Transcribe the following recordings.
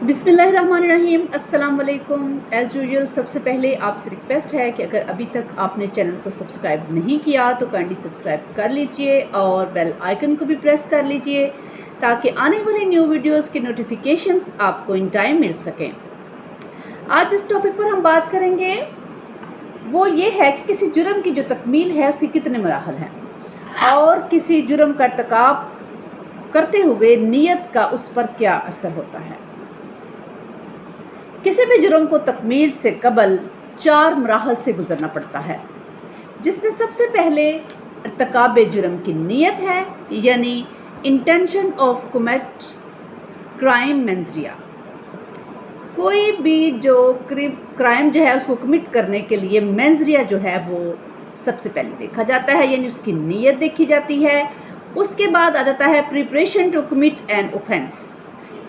बिस्मिल्लाहिर्रहमानिर्रहीम। अस्सलाम वालेकुम। एज़ यूजुअल सबसे पहले आपसे रिक्वेस्ट है कि अगर अभी तक आपने चैनल को सब्सक्राइब नहीं किया तो काइंडली सब्सक्राइब कर लीजिए और बेल आइकन को भी प्रेस कर लीजिए ताकि आने वाली न्यू वीडियोस की नोटिफिकेशंस आपको इन टाइम मिल सकें। आज जिस टॉपिक पर हम बात करेंगे वो ये है कि किसी जुर्म की जो तकमील है उसकी कितने मराहल हैं और किसी जुर्म का इर्तिकाब करते हुए नीयत का उस पर क्या असर होता है। किसी भी जुर्म को तकमील से कबल 4 मराहल से गुजरना पड़ता है, जिसमें सबसे पहले इर्तिकाब जुर्म की नीयत है, यानी इंटेंशन ऑफ कमिट क्राइम मेंजरिया। कोई भी जो क्राइम जो है उसको कमिट करने के लिए मेंजरिया जो है वो सबसे पहले देखा जाता है, यानी उसकी नीयत देखी जाती है। उसके बाद आ जाता है preparation to commit an offence,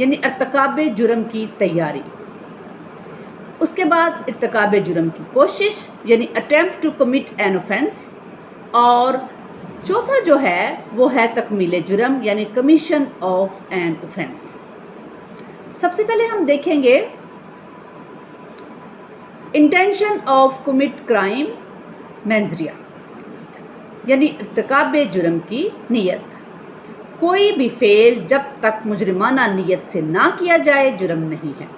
यानी इर्तिकाब जुर्म की तैयारी। उसके बाद इर्तिकाब जुर्म की कोशिश, यानी attempt to commit an offence. और चौथा जो है वो है तकमील जुर्म, यानी कमीशन ऑफ एन ऑफेंस। सबसे पहले हम देखेंगे इंटेंशन ऑफ कमिट क्राइम मेंजरिया, यानी इर्तिकाब जुर्म की नीयत। कोई भी फेल जब तक मुजरिमाना नीयत से ना किया जाए जुर्म नहीं है।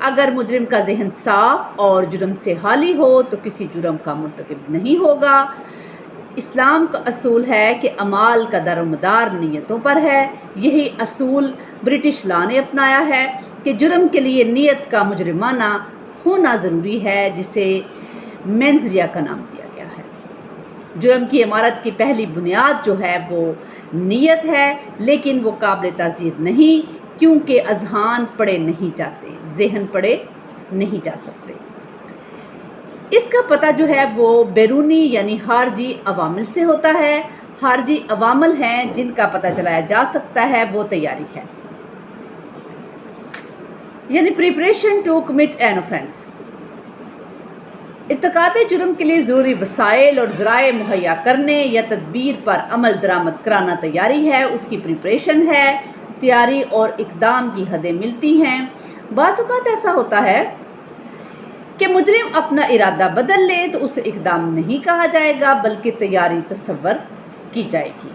अगर मुजरिम का जहन साफ और जुर्म से खाली हो तो किसी जुर्म का मुर्तकिब नहीं होगा। इस्लाम का असूल है कि अमाल का दारोमदार नीयतों पर है। यही असूल ब्रिटिश लॉ ने अपनाया है कि जुर्म के लिए नीयत का मुजरिमाना होना ज़रूरी है, जिसे मेंजरिया का नाम दिया गया है। जुर्म की इमारत की पहली बुनियाद जो है वो नीयत है, लेकिन वो काबिल ताज़ीर नहीं, क्योंकि अज़हान पढ़े नहीं जाते, ज़हन पढ़े नहीं जा सकते। इसका पता जो है वो बैरूनी यानी खारजी अवामिल से होता है। खारजी अवामिल हैं जिनका पता चलाया जा सकता है वो तैयारी है, यानी preparation to commit an offence. इर्तिकाब जुर्म के लिए ज़रूरी वसाइल और ज़राए मुहैया करने या तदबीर पर अमल दरामद कराना तैयारी है, उसकी प्रिपरेशन है। तैयारी और इक़दाम की हदें मिलती हैं। बाज़ औक़ात ऐसा होता है कि मुजरिम अपना इरादा बदल ले तो उसे इक़दाम नहीं कहा जाएगा, बल्कि तैयारी तस्वर की जाएगी।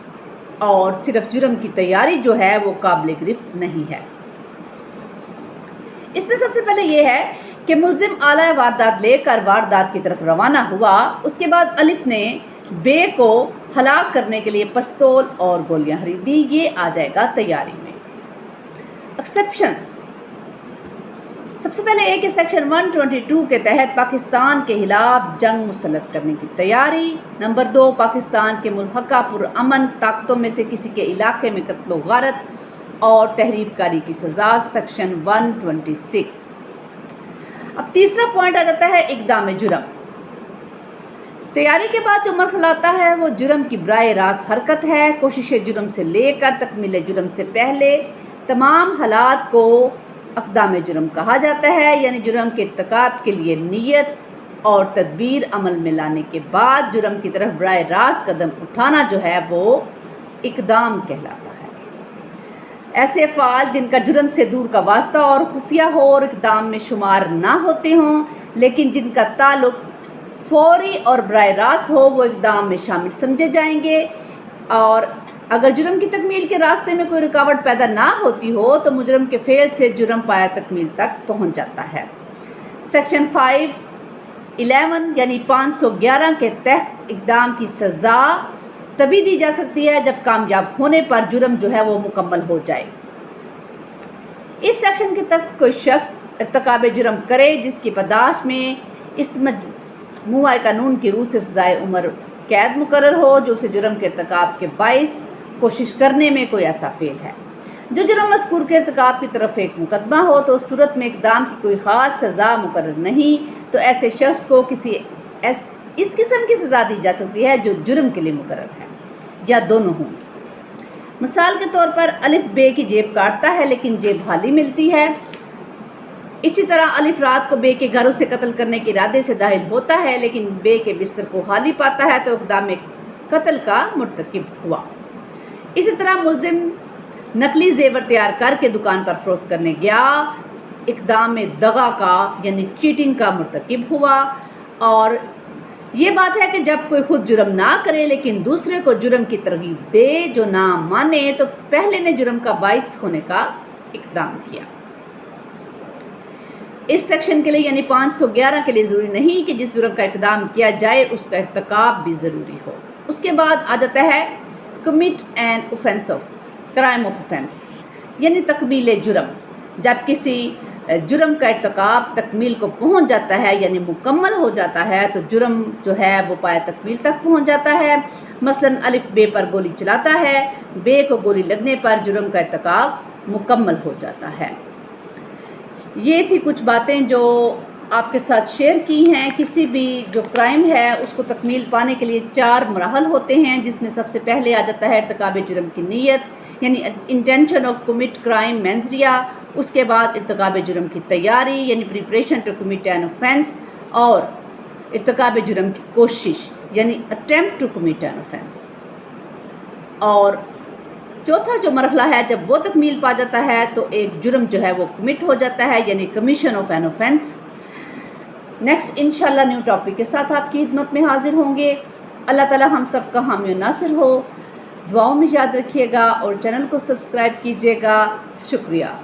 और सिर्फ जुर्म की तैयारी जो है वो काबिल गिरफ्त नहीं है। इसमें सबसे पहले ये है कि मुलजिम आला वारदात लेकर वारदात की तरफ रवाना हुआ। उसके बाद अलिफ ने बे को हलाक करने के लिए पिस्तौल और गोलियां खरीदी। ये आ जाएगा तैयारी में। एक्सेप्शंस, सबसे पहले एक है सेक्शन 122 के तहत पाकिस्तान के खिलाफ जंग मुसल्लत करने की तैयारी। नंबर 2, पाकिस्तान के मुल्हका पुरअमन ताकतों में से किसी के इलाके में कत्ल गारत और तहरीबकारी की सज़ा, सेक्शन 126। अब तीसरा पॉइंट आ जाता है इक़दाम जुर्म। तैयारी के बाद जो मरहला आता है वो जुर्म की बराह रास्त हरकत है। कोशिश जुर्म से लेकर तकमील जुर्म से पहले तमाम हालात को इक़दाम जुर्म कहा जाता है, यानी जुर्म के इर्तिकाब के लिए नीयत और तदबीर अमल में लाने के बाद जुर्म की तरफ बराह रास्त कदम उठाना जो है वो इक़दाम कहलाता है। ऐसे अफ़आल जिनका जुर्म से दूर का वास्ता और खुफिया हो और इक़दाम में शुमार ना होते हों, लेकिन जिनका ताल्लुक़ फौरी और बराह रास्त हो, वो इक़दाम में शामिल समझे जाएंगे। और अगर जुर्म की तकमील के रास्ते में कोई रुकावट पैदा ना होती हो तो मुजरिम के फेल से जुर्म पाया तकमील तक पहुंच जाता है। सेक्शन 511 यानी 511 के तहत इक़दाम की सज़ा तभी दी जा सकती है जब कामयाब होने पर जुर्म जो है वो मुकम्मल हो जाए। इस सेक्शन के तहत कोई शख्स इर्तिकाब जुर्म करे जिसकी बर्दाश्त में इस मजमूआ कानून की रूह से सज़ाए उम्र कैद मुकर्रर हो, जो उसे जुर्म के इर्तिकाब के बाइस कोशिश करने में कोई ऐसा फेल है। जो जुर्म मज़कूर के इर्तिकाब की तरफ एक मुकदमा हो तो उस सूरत में इक़दाम की कोई ख़ास सज़ा मुकर्रर नहीं, तो ऐसे शख्स को इस किस्म की सज़ा दी जा सकती है जो जुर्म के लिए मुकर्रर है, या दोनों हों। मिसाल के तौर पर अलिफ बे की जेब काटता है लेकिन जेब खाली मिलती है। इसी तरह अलिफ रात को बे के घरों से कत्ल करने के इरादे से दाखिल होता है लेकिन बे के बिस्तर को खाली पाता है, तो इक़दाम कत्ल का मुर्तकिब हुआ। इसी तरह मुलजिम नकली जेवर तैयार करके दुकान पर फरोख्त करने गया اقدام दगा का यानी चीटिंग का मुर्तकिब हुआ। और ये बात है कि जब कोई खुद जुर्म ना करे लेकिन दूसरे को जुर्म की तरगीब दे जो ना माने तो पहले ने जुर्म का बाइस होने का इक़दाम किया। इस सेक्शन के लिए यानी 511 के लिए ज़रूरी नहीं कि जिस जुर्म का इक़दाम किया जाए उसका इर्तिकाब भी ज़रूरी हो। उसके बाद आ जाता है commit an offence of crime of offence यानी तकमील जुर्म। जब किसी जुर्म का इर्तिकाब तकमील को पहुंच जाता है यानी मुकम्मल हो जाता है तो जुर्म जो है वो पाया तकमील तक पहुंच जाता है। मसलन अलिफ बे पर गोली चलाता है, बे को गोली लगने पर जुर्म का इर्तिकाब मुकम्मल हो जाता है। ये थी कुछ बातें जो आपके साथ शेयर की हैं। किसी भी जो क्राइम है उसको तकमील पाने के लिए 4 मराहल होते हैं, जिसमें सबसे पहले आ जाता है इर्तिकाब जुर्म की नीयत यानी intention of commit crime mens rea. उसके बाद इर्तिकाब जुर्म की तैयारी यानी preparation to commit an offence और इर्तिकाब जुर्म की कोशिश यानी attempt to commit an offence. और चौथा जो मरहला है जब वो तकमील पा जाता है तो एक जुर्म जो है वो कमिट हो जाता है यानी commission of an offence. Next इंशाल्लाह न्यू टॉपिक के साथ आपकी खिदमत में हाजिर होंगे। अल्लाह ताला हम सब का हामी नासिर हो। दुआओं में याद रखिएगा और चैनल को सब्सक्राइब कीजिएगा। शुक्रिया।